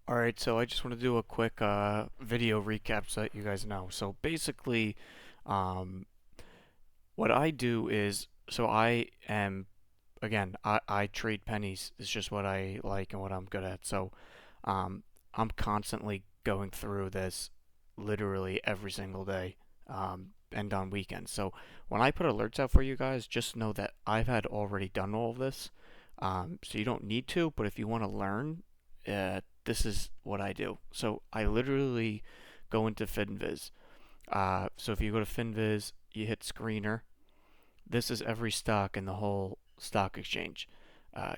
Alright, so I just want to do a quick video recap so that you guys know. So basically, um, what I do is, so I am, again, I trade pennies. It's just what I like and what I'm good at. So um, I'm constantly going through this literally every single day and on weekends. So when I put alerts out for you guys, just know that I've had already done all of this. So you don't need to, but if you want to learn, this is what I do. So I literally go into Finviz. So if you go to Finviz, you hit screener. This is every stock in the whole stock exchange.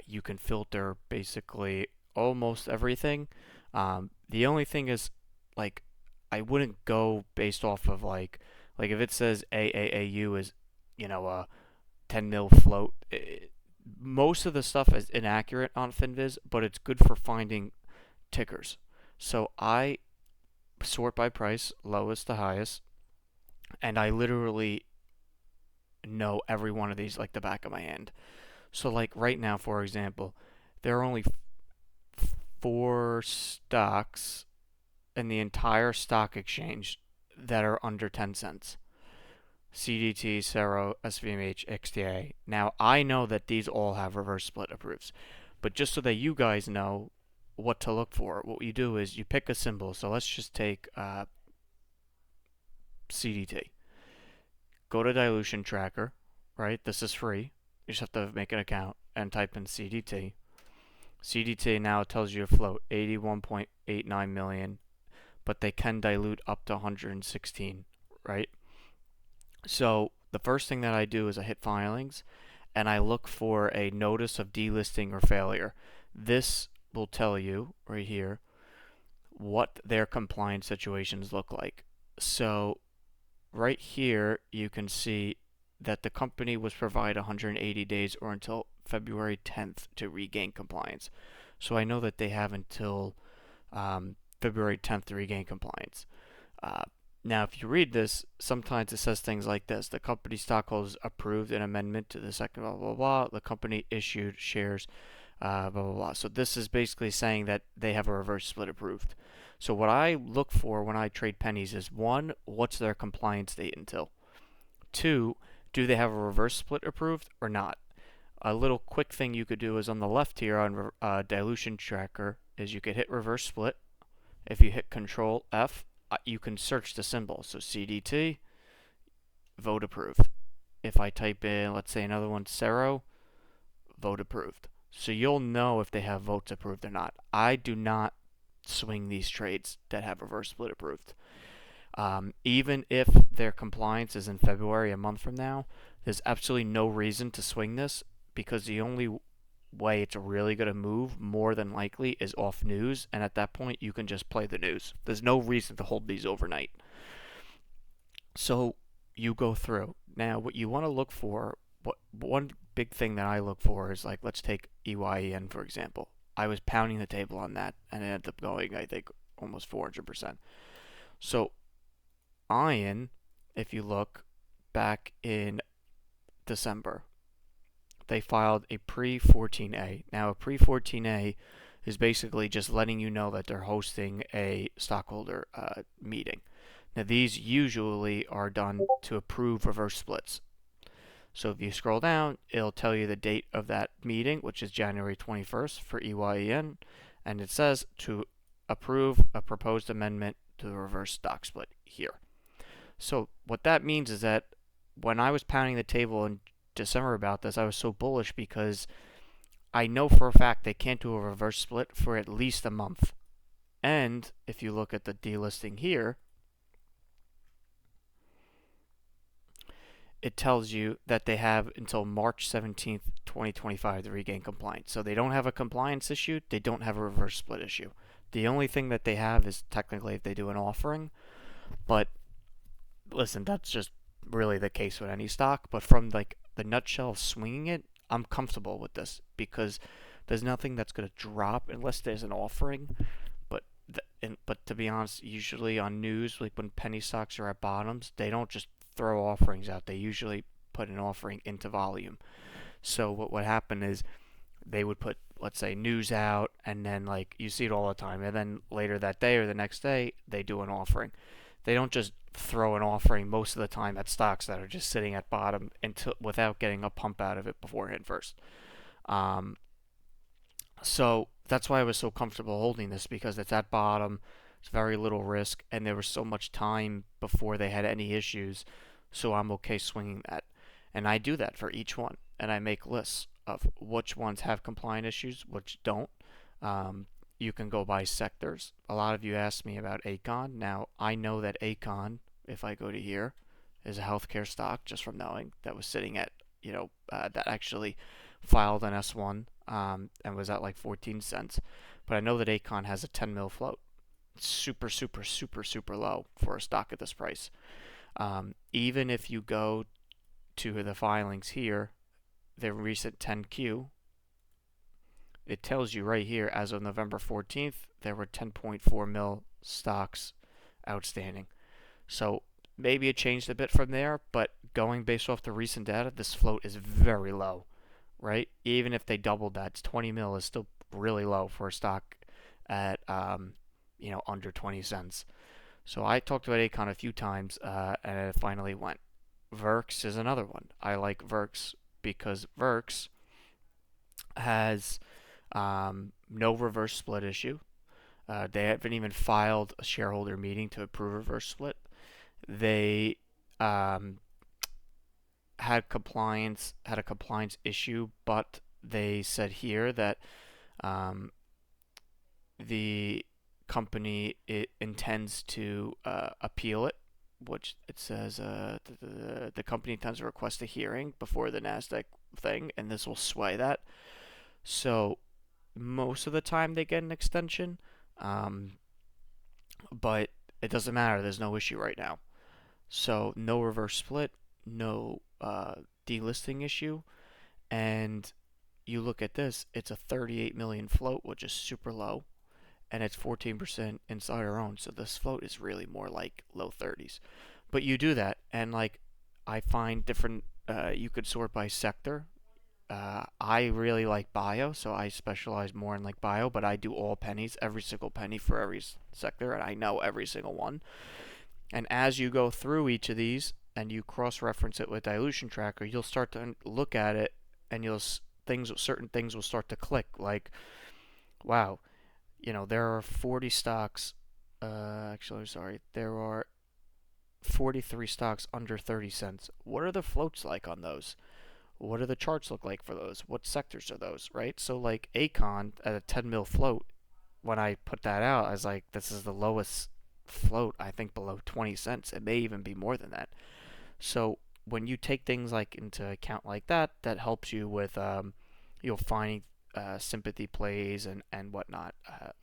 You can filter basically almost everything. The only thing is, like, I wouldn't go based off of like if it says AAAU is, a 10 mil float. Most of the stuff is inaccurate on Finviz, but it's good for finding tickers. So I sort by price, lowest to highest, and I literally know every one of these like the back of my hand. So like right now, for example, there are only four stocks in the entire stock exchange that are under 10 cents. CDT, Cero, SVMH, XTA. Now, I know that these all have reverse split approves, but just so that you guys know what to look for, what you do is you pick a symbol. So let's just take CDT. Go to Dilution Tracker, right? This is free. You just have to make an account and type in CDT. CDT now tells you to float 81.89 million, but they can dilute up to 116, right? So the first thing that I do is I hit filings and I look for a notice of delisting or failure. This will tell you right here what their compliance situations look like. So right here you can see that the company was provided 180 days or until February 10th to regain compliance. So I know that they have until February 10th to regain compliance. Uh, Now, if you read this, sometimes it says things like this: the company stockholders approved an amendment to the second blah blah blah. The company issued shares, blah blah blah. So this is basically saying that they have a reverse split approved. So what I look for when I trade pennies is one, what's their compliance date until? Two, do they have a reverse split approved or not? A little quick thing you could do is on the left here on Dilution Tracker is you could hit reverse split. If you hit Control F, you can search the symbol. So CDT, vote approved. If I type in, let's say another one, Cero, vote approved. So you'll know if they have votes approved or not. I do not swing these trades that have reverse split approved. Even if their compliance is in February, a month from now, there's absolutely no reason to swing this because the only way it's really going to move more than likely is off news, and at that point you can just play the news. There's no reason to hold these overnight. So you go through. Now what you want to look for, what one big thing that I look for is, like, let's take EYEN for example. I was pounding the table on that and it ended up going, I think, almost 400%. So Iron, if you look back in December, they filed a pre-14A. Now, a pre-14A is basically just letting you know that they're hosting a stockholder meeting. Now, these usually are done to approve reverse splits. So if you scroll down, it'll tell you the date of that meeting, which is January 21st for EYEN, and it says to approve a proposed amendment to the reverse stock split here. So what that means is that when I was pounding the table in December about this, I was so bullish because I know for a fact they can't do a reverse split for at least a month. And if you look at the delisting here, it tells you that they have until March 17th, 2025 to regain compliance. So they don't have a compliance issue, they don't have a reverse split issue. The only thing that they have is technically if they do an offering, but listen, that's just really the case with any stock. But from like the nutshell of swinging it, I'm comfortable with this because there's nothing that's going to drop unless there's an offering. But but to be honest, usually on news, like when penny stocks are at bottoms, they don't just throw offerings out. They usually put an offering into volume. So what would happen is they would put let's say news out, and then like you see it all the time, and then later that day or the next day they do an offering. They don't just throw an offering most of the time at stocks that are just sitting at bottom until without getting a pump out of it beforehand first. Um, so that's why I was so comfortable holding this, because it's at bottom, it's very little risk, and there was so much time before they had any issues. So I'm okay swinging that, and I do that for each one, and I make lists of which ones have compliant issues, which don't. Um, you can go by sectors. A lot of you asked me about Acon. Now I know that Acon, if I go to here, is a healthcare stock just from knowing that was sitting at, that actually filed an S1 and was at like 14 cents. But I know that Acon has a 10 mil float. It's super, super, super, super low for a stock at this price. Even if you go to the filings here, the recent 10Q, it tells you right here, as of November 14th, there were 10.4 mil stocks outstanding. So maybe it changed a bit from there, but going based off the recent data, this float is very low, right? Even if they doubled that, it's 20 mil is still really low for a stock at, under 20 cents. So I talked about Acon a few times, and it finally went. Verks is another one. I like Verks because Verks has no reverse split issue. They haven't even filed a shareholder meeting to approve reverse split. They had a compliance issue, but they said here that the company intends to appeal it, which it says the company intends to request a hearing before the Nasdaq thing, and this will sway that. So most of the time they get an extension, but it doesn't matter. There's no issue right now. So no reverse split, no delisting issue, and you look at this, it's a 38 million float, which is super low, and it's 14% insider owned. So this float is really more like low 30s. But you do that, and like I find different. You could sort by sector. I really like bio, so I specialize more in like bio, but I do all pennies, every single penny for every sector, and I know every single one. And as you go through each of these and you cross-reference it with Dilution Tracker, you'll start to look at it, and certain things will start to click. Like, wow, there are 40 stocks. Actually, sorry, there are 43 stocks under 30 cents. What are the floats like on those? What do the charts look like for those? What sectors are those, right? So like Acon at a 10 mil float, when I put that out, I was like, this is the lowest float, I think below 20 cents. It may even be more than that. So when you take things like into account like that, that helps you with finding sympathy plays and whatnot.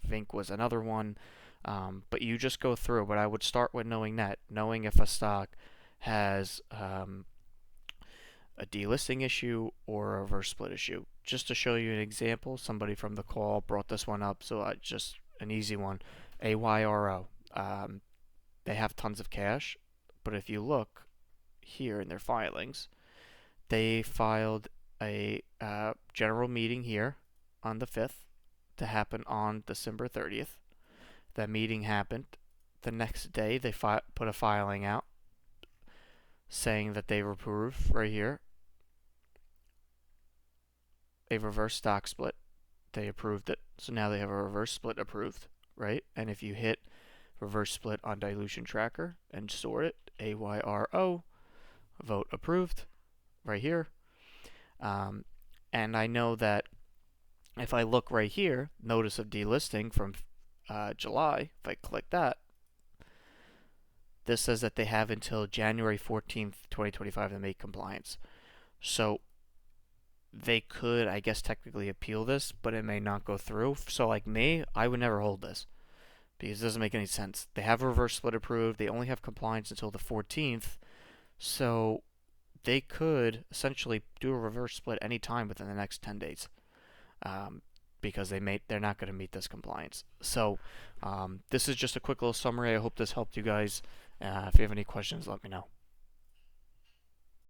Vink was another one, but you just go through. But I would start with knowing if a stock has a delisting issue or a reverse split issue. Just to show you an example, somebody from the call brought this one up, so just an easy one. AYRO. They have tons of cash, but if you look here in their filings, they filed a general meeting here on the 5th to happen on December 30th. That meeting happened. The next day, they put a filing out saying that they approved right here a reverse stock split. They approved it. So now they have a reverse split approved, right? And if you hit reverse split on Dilution Tracker and sort it, AYRO, vote approved, right here. And I know that if I look right here, notice of delisting from July, if I click that, this says that they have until January 14th, 2025 to make compliance. So they could, I guess, technically appeal this, but it may not go through. So like me, I would never hold this because it doesn't make any sense. They have reverse split approved. They only have compliance until the 14th. So they could essentially do a reverse split anytime within the next 10 days. Because they're not going to meet this compliance. So this is just a quick little summary. I hope this helped you guys. If you have any questions, let me know.